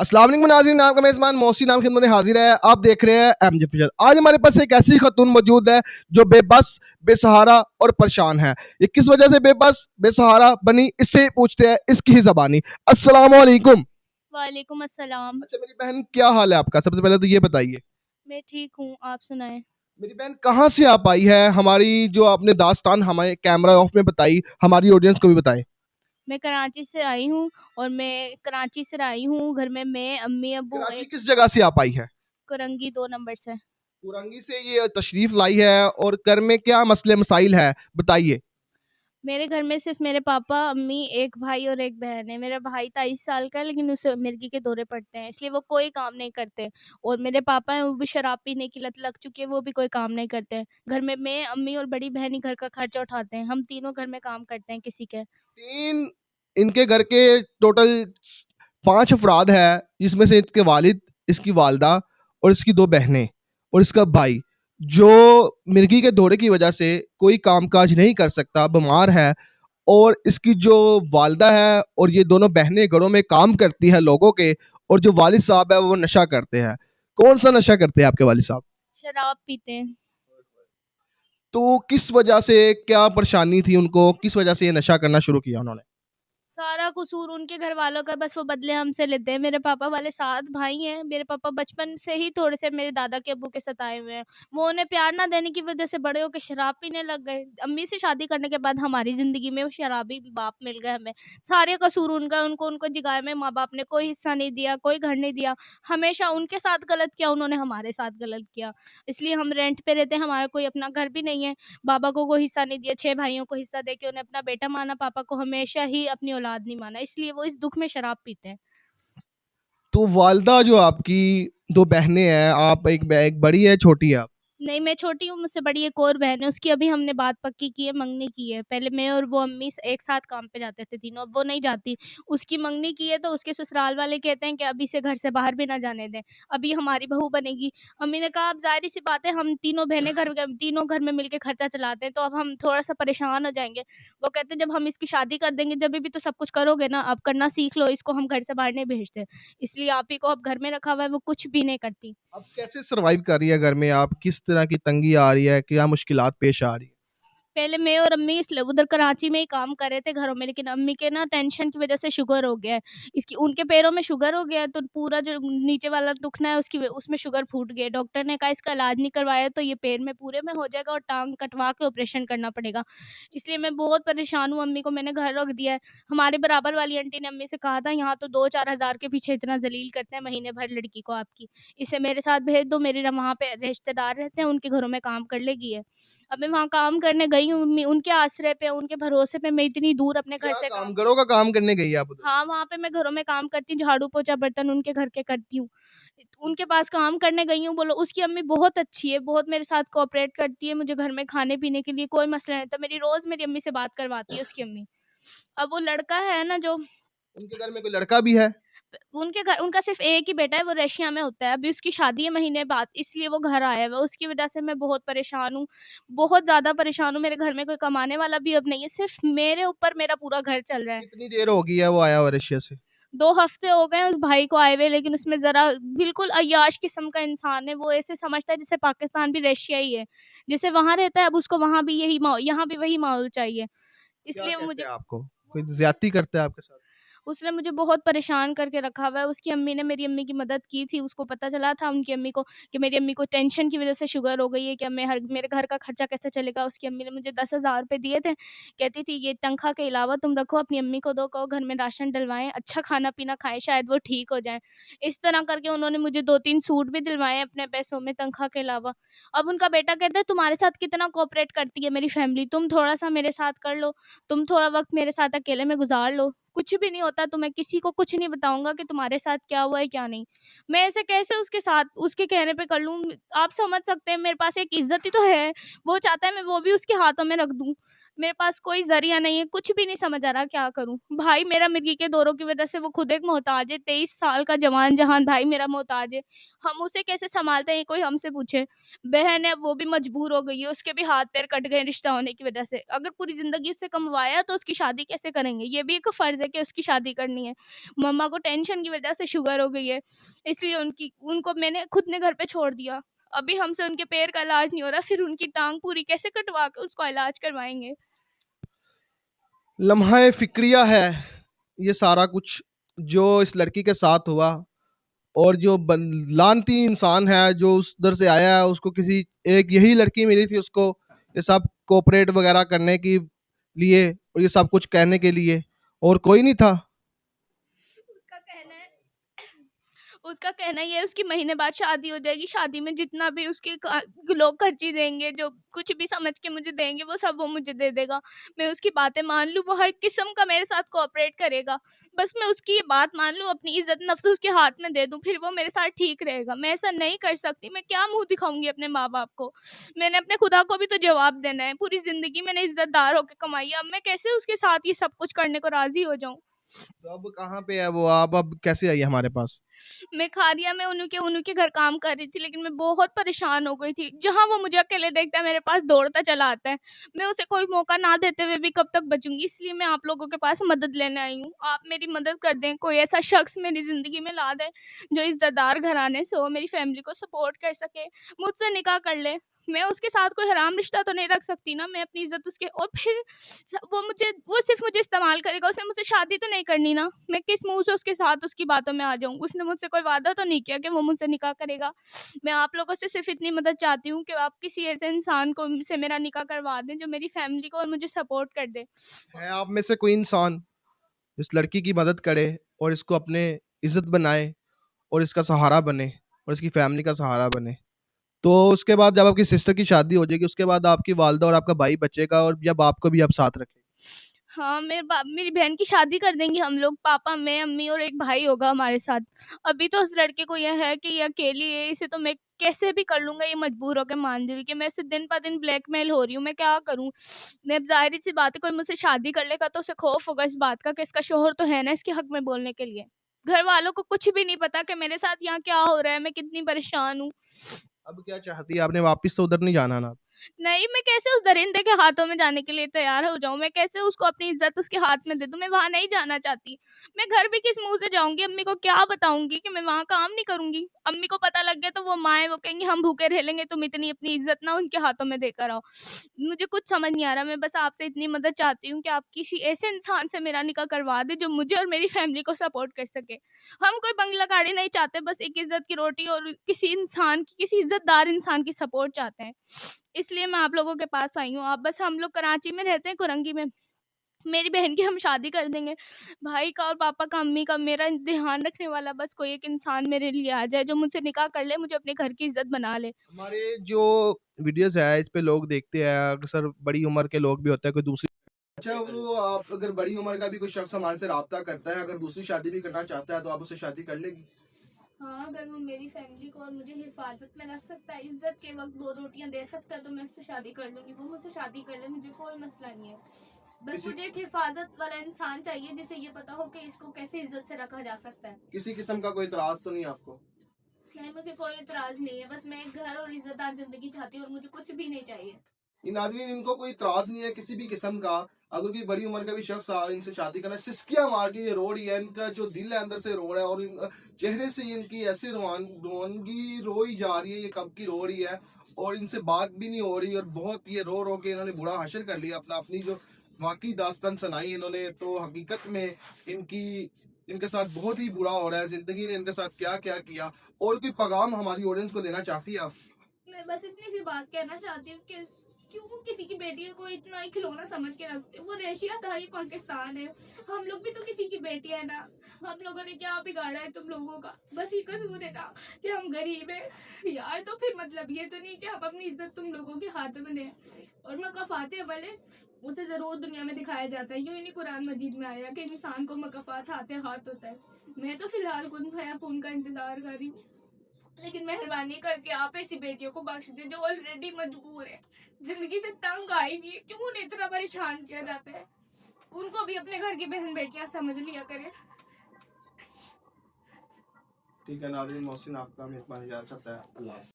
अस्सलाम वालेकुम नाज़रीन, नाम का मेज़बान मोहसिन नाम खिदमत में हाजिर है। आप देख रहे हैं एमजे फिजल। आज हमारे पास एक ऐसी खातून मौजूद है जो बेबस, बेसहारा और परेशान है। ये किस वजह से बेबस, बेसहारा बनी, इससे पूछते हैं इसकी ही ज़बानी। अस्सलाम वालेकुम। वालेकुम अस्सलाम। अच्छा मेरी बहन, क्या हाल है आपका? सबसे पहले तो ये बताइए। मैं ठीक हूँ, आप सुनाएं। मेरी बहन कहाँ से आप आई है? हमारी जो आपने दास्तान हमारे कैमरा ऑफ में बताई, हमारी ऑडियंस को भी बताएं। मैं कराची से आई हूँ और मैं कराची से आई हूँ। घर में मैं, अम्मी, अब्बू, कराची एक किस जगह से आप आई है? कुरंगी 2 नंबर से। कुरंगी से ये तशरीफ लाई है, और घर में क्या मसले मसाइल है, बताइए। मेरे घर में सिर्फ मेरे पापा, अम्मी, एक भाई और एक बहन है। मेरा भाई 23 साल का है, लेकिन उसे मिर्गी के दौरे पड़ते हैं, इसलिए वो कोई काम नहीं करते। और मेरे पापा हैं, वो भी शराब पीने की लत लग चुकी है, वो भी कोई काम नहीं करते हैं। घर में मैं, अम्मी और बड़ी बहन ही घर का खर्चा उठाते हैं। हम तीनों घर में काम करते हैं किसी के। तीन इनके घर के टोटल 5 अफराद है, जिसमें से इसके वालिद, इसकी वालदा और इसकी 2 बहनें और इसका भाई, जो मिर्गी के दौरे की वजह से कोई कामकाज नहीं कर सकता, बीमार है। और इसकी जो वालदा है और ये दोनों बहनें घरों में काम करती है लोगों के, और जो वालिद साहब है वो नशा करते हैं। कौन सा नशा करते हैं आपके वालिद साहब? शराब पीते हैं। तो किस वजह से, क्या परेशानी थी उनको, किस वजह से ये नशा करना शुरू किया उन्होंने? सारा कसूर उनके घर वालों का, बस वो बदले हमसे लेते हैं। मेरे पापा वाले 7 भाई हैं। मेरे पापा बचपन से ही थोड़े से मेरे दादा के अब्बू के सताए हुए हैं। वो उन्हें प्यार ना देने की वजह से बड़े होके शराब पीने लग गए। अम्मी से शादी करने के बाद हमारी ज़िंदगी में वो शराबी बाप मिल गए हमें। सारे कसूर उनका है। उनको जगाए में माँ-बाप ने कोई हिस्सा नहीं दिया, कोई घर नहीं दिया। हमेशा उनके साथ गलत किया, उन्होंने हमारे साथ गलत किया। इसलिए हम रेंट पे रहते हैं, हमारा कोई अपना घर भी नहीं है। बाबा को कोई हिस्सा नहीं दिया, 6 भाइयों को हिस्सा देके उन्हें अपना बेटा माना, पापा को हमेशा ही अपनी औलाद नहीं माना, इसलिए वो इस दुःख में शराब पीते हैं। तो वालदा जो आपकी 2 बहनें हैं, आप एक बड़ी है, छोटी है आप? नहीं, मैं छोटी हूँ, मुझसे बड़ी एक और बहन है, उसकी अभी हमने बात पक्की की है, मंगनी की है। पहले मैं और वो अम्मी एक साथ काम पे जाते थे तीनों, अब वो नहीं जाती। उसकी मंगनी की है तो उसके ससुराल वाले कहते हैं कि अभी इसे घर से बाहर भी ना जाने दें, अभी हमारी बहू बनेगी। अम्मी ने कहा अब ज़ाहिर-सी बात है, हम तीनों बहनें तीनों घर में मिलके खर्चा चलाते हैं, तो अब हम थोड़ा-सा परेशान हो जाएँगे। वो कहते हैं जब हम इसकी शादी कर देंगे, जभी भी तो सब कुछ करोगे ना, अब करना सीख लो, इसको हम घर से बाहर नहीं भेजते। इसलिए आप ही को अब घर में रखा हुआ है, वो कुछ भी नहीं करती। अब कैसे सरवाइव कर रही है घर में? आप किस तरह की तंगी आ रही है, क्या मुश्किलात पेश आ रही है? पहले मैं और अम्मी इसलिए उधर कराची में ही काम कर रहे थे घरों में, लेकिन अम्मी के ना टेंशन की वजह से शुगर हो गया है। इसकी उनके पैरों में शुगर हो गया है, तो पूरा जो नीचे वाला दुखना है उसमें शुगर फूट गया है। डॉक्टर ने कहा इसका इलाज नहीं करवाया तो ये पैर में पूरे में हो जाएगा और टाँग कटवा के ऑपरेशन करना पड़ेगा। इसलिए मैं बहुत परेशान हूँ, अम्मी को मैंने घर रख दिया है। हमारे बराबर वाली आंटी ने अम्मी से कहा था यहाँ तो 2-4 हज़ार के पीछे इतना ज़लील करते हैं महीने भर लड़की को आपकी। इसे मेरे साथ भेज दो, मेरे वहाँ पे रिश्तेदार रहते हैं, उनके घरों में काम कर लेगी ये। अब मैं वहाँ काम करने गई हूँ, उनके आश्रय पे, उनके भरोसे पे मैं इतनी दूर अपने घर क्या से काम, काम। घरों का काम करने गई है आप उधर? हाँ, वहाँ पे मैं घरों में काम करती हूँ, झाड़ू, पोछा, बर्तन उनके घर के करती हूँ। उनके पास काम करने गई हूँ, बोलो उसकी अम्मी बहुत अच्छी है, बहुत मेरे साथ कोऑपरेट करती है, मुझे घर में खाने-पीने के लिए कोई मसला नहीं, तो मेरी अम्मी से बात करवाती है उसकी अम्मी। अब वो लड़का है ना जो उनके घर में कोई लड़का भी है? उनके घर उनका सिर्फ़ एक ही बेटा है, वो रशिया में होता है। अभी उसकी शादी है महीने बाद, इसलिए वो घर आया हुआ है। उसकी वजह से मैं बहुत परेशान हूँ, बहुत ज़्यादा परेशान हूँ। मेरे घर में कोई कमाने वाला भी अब नहीं है, सिर्फ़ मेरे ऊपर मेरा पूरा घर चल रहा है। कितनी देर हो गई है वो आया हुआ रशिया से? 2 हफ़्ते हो गए हैं उस भाई को आए हुए, लेकिन उसमें ज़रा बिल्कुल अय्याश किस्म का इंसान है। वो ऐसे समझता है जैसे पाकिस्तान भी रशिया ही है। जैसे वहाँ रहता है, अब उसको वहाँ भी यहाँ भी वही माहौल चाहिए। क्या इसलिए कहते मुझे हैं आपको? कोई वो मुझे ज्यादती करता है आपके साथ? उसने मुझे बहुत परेशान करके रखा हुआ है। उसकी अम्मी ने मेरी अम्मी की मदद की थी, उसको पता चला था उनकी अम्मी को कि मेरी अम्मी को टेंशन की वज़ह से शुगर हो गई है, कि अब मेरे घर का खर्चा कैसे चलेगा। उसकी अम्मी ने मुझे 10,000 रुपए दिए थे, कहती थी ये तनख्वाह के अलावा तुम रखो, अपनी अम्मी को दो, कहो घर में राशन डलवाएँ, अच्छा खाना-पीना खाएँ, शायद वो ठीक हो जाएँ। इस तरह करके उन्होंने मुझे 2-3 सूट भी दिलवाए अपने पैसों में तनख्वाह के अलावा। अब उनका बेटा कहता है तुम्हारे साथ कितना कोऑपरेट करती है मेरी फैमिली, तुम थोड़ा-सा मेरे साथ कर लो, तुम थोड़ा वक़्त मेरे साथ अकेले में गुज़ार लो। कुछ भी नहीं होता तो मैं किसी को कुछ नहीं बताऊँगा कि तुम्हारे साथ क्या हुआ है, क्या नहीं। मैं ऐसे कैसे उसके साथ उसके कहने पे कर लूँ? आप समझ सकते हैं मेरे पास एक इज़्ज़त ही तो है, वो चाहता है मैं वो भी उसके हाथों में रख दूँ। मेरे पास कोई ज़रिया नहीं है, कुछ भी नहीं समझ आ रहा क्या करूँ? भाई मेरा मिर्गी के दौरों की वज़ह से वो खुद एक मोहताज है, 23 साल का जवान जहान भाई मेरा मोहताज है। हम उसे कैसे सँभालते हैं ये कोई हमसे पूछे। बहन है वो भी मजबूर हो गई है, उसके भी हाथ-पैर कट गए रिश्ता होने की वज़ह से। अगर पूरी ज़िंदगी उससे कमवाया तो उसकी शादी कैसे करेंगे? ये भी एक फ़र्ज़ है कि उसकी शादी करनी है। मम्मा को टेंशन की वज़ह से शुगर हो गई है, इसलिए उनको मैंने खुद ने घर पे छोड़ दिया। अभी हमसे उनके पैर का इलाज नहीं हो रहा, फिर उनकी टाँग पूरी कैसे कटवा के उसका इलाज करवाएँगे? लम्हा फ़िक्रिया है ये सारा कुछ जो इस लड़की के साथ हुआ, और जो लानती इंसान है जो उस उधर से आया है, उसको किसी एक यही लड़की मिली थी उसको ये सब कोऑपरेट वगैरह करने के लिए और ये सब कुछ कहने के लिए, और कोई नहीं था। उसका कहना है उसका कहना ये है उसकी महीने बाद शादी हो जाएगी, शादी में जितना भी उसके लोग खर्ची देंगे, जो कुछ भी समझ के मुझे देंगे वो सब वो मुझे दे देगा। मैं उसकी बातें मान लूँ, वो हर किस्म का मेरे साथ कोऑपरेट करेगा। बस मैं उसकी ये बात मान लूँ, अपनी इज़्ज़त नफ़्स उसके हाथ में दे दूँ, फिर वो मेरे साथ ठीक रहेगा। मैं ऐसा नहीं कर सकती, मैं क्या मुँह दिखाऊँगी अपने माँ-बाप को? मैंने अपने खुदा को भी तो जवाब देना है, पूरी ज़िंदगी मैंने इज़्ज़तदार होके कमाई है, अब मैं कैसे उसके साथ ये सब कुछ करने को राज़ी हो जाऊँ? तो अब कहाँ पे है वो? आप अब कैसे आई हमारे पास? मैं खारिया में उन्हीं के घर काम कर रही थी, लेकिन मैं बहुत परेशान हो गई थी। जहाँ वो मुझे अकेले देखता है, मेरे पास दौड़ता चला आता है। मैं उसे कोई मौका ना देते हुए भी कब तक बचूँगी, इसलिए मैं आप लोगों के पास मदद लेने आई हूँ। आप मेरी मदद कर दें, कोई ऐसा शख़्स मेरी ज़िंदगी में ला दें, जो इज़्ज़तदार घराने से हो, मेरी फ़ैमिली को सपोर्ट कर सके, मुझसे निकाह कर ले। मैं उसके साथ कोई हराम रिश्ता तो नहीं रख सकती ना, मैं अपनी इज़्ज़त उसके और फिर वो सिर्फ़ मुझे इस्तेमाल करेगा, उसने मुझसे शादी तो नहीं करनी ना। मैं किस मुँह से उसके साथ उसकी बातों में आ जाऊँ? उसने मुझसे कोई वादा तो नहीं किया कि वो मुझसे निकाह करेगा। मैं आप लोगों से सिर्फ़ इतनी मदद चाहती हूँ कि आप किसी ऐसे इंसान को से मेरा निकाह करवा दें, जो मेरी फ़ैमिली को और मुझे सपोर्ट कर दे। है आप में से कोई इंसान इस लड़की की मदद करे और इसको अपने इज्जत बनाए और इसका सहारा बने और इसकी फैमिली का सहारा बने, तो उसके बाद जब आपकी सिस्टर की शादी हो जाएगी उसके बाद आपकी वालदा और आपका भाई बचेगा और या बाप को भी आप साथ रखें। हाँ, मेरी बहन की शादी कर देंगे हम लोग, पापा, मैं, अम्मी और एक भाई होगा हमारे साथ। अभी तो उस लड़के को ये है कि ये अकेली है, इसे तो मैं कैसे भी कर लूँगा, ये मजबूर होके मान जाएगी कि मैं इससे दिन-ब-दिन ब्लैकमेल हो रही हूँ, मैं क्या करूँ? मैं अब ज़ाहिर-सी बात है, कोई मुझसे शादी कर लेगा तो उसे खौफ होगा इस बात का कि इसका शौहर तो है ना इसके हक में बोलने के लिए। घर वालों को कुछ भी नहीं पता कि मेरे साथ यहाँ क्या हो रहा है, मैं कितनी परेशान हूँ। अब क्या चाहती है आपने? वापस तो उधर नहीं जाना ना? नहीं, मैं कैसे उस दरिंदे के हाथों में जाने के लिए तैयार हो जाऊँ? मैं कैसे उसको अपनी इज़्ज़त उसके हाथ में दे दूँ? मैं वहाँ नहीं जाना चाहती। मैं घर भी किस मुँह से जाऊँगी? अम्मी को क्या बताऊँगी कि मैं वहाँ काम नहीं करूँगी? अम्मी को पता लग गया तो वो माँ है, वो कहेंगी हम भूखे रह लेंगे, तुम इतनी अपनी इज़्ज़त ना उनके हाथों में देकर आओ। मुझे कुछ समझ नहीं आ रहा, मैं बस आपसे इतनी मदद चाहती हूँ कि आप किसी ऐसे इंसान से मेरा निकाह करवा दें, जो मुझे और मेरी फैमिली को सपोर्ट कर सके। हम कोई बंगला गाड़ी नहीं चाहते, बस एक इज़्ज़त की रोटी और किसी इज़्ज़तदार इंसान की सपोर्ट चाहते हैं। इसलिए मैं आप लोगों के पास आई हूँ। आप बस हम लोग कराची में रहते हैं, कुरंगी में। मेरी बहन की हम शादी कर देंगे। भाई का और पापा का, अम्मी का, मेरा ध्यान रखने वाला बस कोई एक इंसान मेरे लिए आ जाए, जो मुझसे निकाह कर ले, मुझे अपने घर की इज़्ज़त बना ले। हमारे जो वीडियोस है इस पे लोग देखते हैं, अक्सर बड़ी उम्र के लोग भी होते हैं, कोई दूसरी। अच्छा, वो आप अगर बड़ी उम्र का भी कोई शख्स हमारे से राब्ता करता है, अगर दूसरी शादी भी करना चाहता है तो आप उससे शादी कर लेगी? हाँ, अगर वो मेरी फैमिली को और मुझे हिफाजत में रख सकता है, इज़्ज़त के वक़्त 2 रोटियाँ दे सकता है, तो मैं उससे शादी कर लूँगी। वो मुझसे शादी कर ले, मुझे कोई मसला नहीं है। बस किसी मुझे एक हिफाजत वाला इंसान चाहिए, जिसे ये पता हो कि इसको कैसे इज़्ज़त से रखा जा सकता है। किसी किस्म का कोई इतराज तो नहीं आपको? नहीं, मुझे कोई इतराज़ नहीं है, बस मैं एक घर और इज़्ज़तदार ज़िंदगी चाहती हूँ और मुझे कुछ भी नहीं चाहिए। ये नाज़रीन, इनको कोई इतराज नहीं है किसी भी किस्म का। अगर कोई बड़ी उम्र का भी शख्स इनसे शादी करना, सिसकियां मार के ये रो रही है, इनका जो दिल है अंदर से रो रहा है और चेहरे से इनकी ऐसे रोनगी रोई जा रही है, ये कब की रो रही है और इनसे बात भी नहीं हो रही, और बहुत ये रो रो के इन्होंने बुरा हशर कर लिया अपना। अपनी जो वाकई दास्तान सुनाई इन्होंने, तो हकीकत में इनकी इनके साथ बहुत ही बुरा हो रहा है, जिंदगी ने इनके साथ क्या क्या किया। और कोई पैगाम हमारी ऑडियंस को देना चाहती है आप? मैं बस इतनी सी बात कहना चाहती हूँ कि क्यों वो किसी की बेटी को इतना ही खिलौना समझ के रखते हैं? वो रशिया था, ये पाकिस्तान है। हम लोग भी तो किसी की बेटी है ना। हम लोगों ने क्या बिगाड़ा है तुम लोगों का? बस ये कसूर है ना कि हम गरीब हैं यार। तो फिर मतलब ये तो नहीं कि हम अपनी इज्जत तुम लोगों के हाथ में दें। और मकफात वाले उसे जरूर दुनिया में दिखाया जाता है, यूं ही नहीं कुरान मजीद में आया कि इंसान को मकफात हाथ हाथ होता है। मैं तो फिल्हाल कुन फयाकुन का इंतजार कर रही हूँ। लेकिन मेहरबानी करके आप ऐसी बेटियों को बख्श दीजिए जो ऑलरेडी मजबूर है, जिंदगी से तंग आई हुई है। क्यों उन्हें इतना परेशान किया जाता है? उनको भी अपने घर की बहन बेटियां समझ लिया करें। ठीक है नाज़रीन, मोहसिन आपका मेहरबान इजाज़त चाहता है। अल्लाह हाफ़िज़।